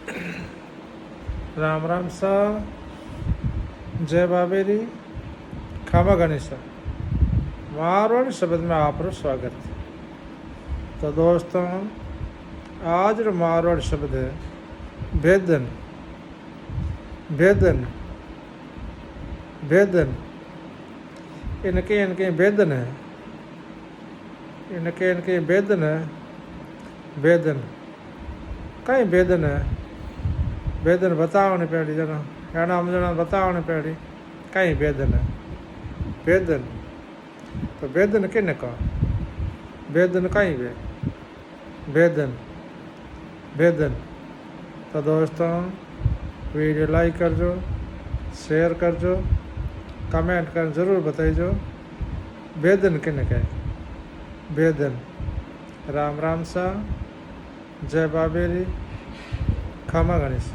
राम राम सा, जय बाबेरी, खामा गणेशा। मारवाड़ी शब्द में आपका स्वागत है। तो दोस्तों, आज रो मारवाड़ी शब्द है भेदन। भेदन भेदन इनके भेदन है, इनके भेदन है। भेदन कई भेदन है, भेदन बतावनी पेड़ी जना एना जना बतावनी पेड़ी कई भेदन है। भेदन तो भेदन किने कहो, भेदन कई वे भेदन भेदन। तो दोस्तों, वीडियो लाइक करजो, शेयर करजो, कमेंट कर जरूर बताइजो भेदन किने कहे। भेदन। राम राम सा, जय बाबेरी, खामा गणेश।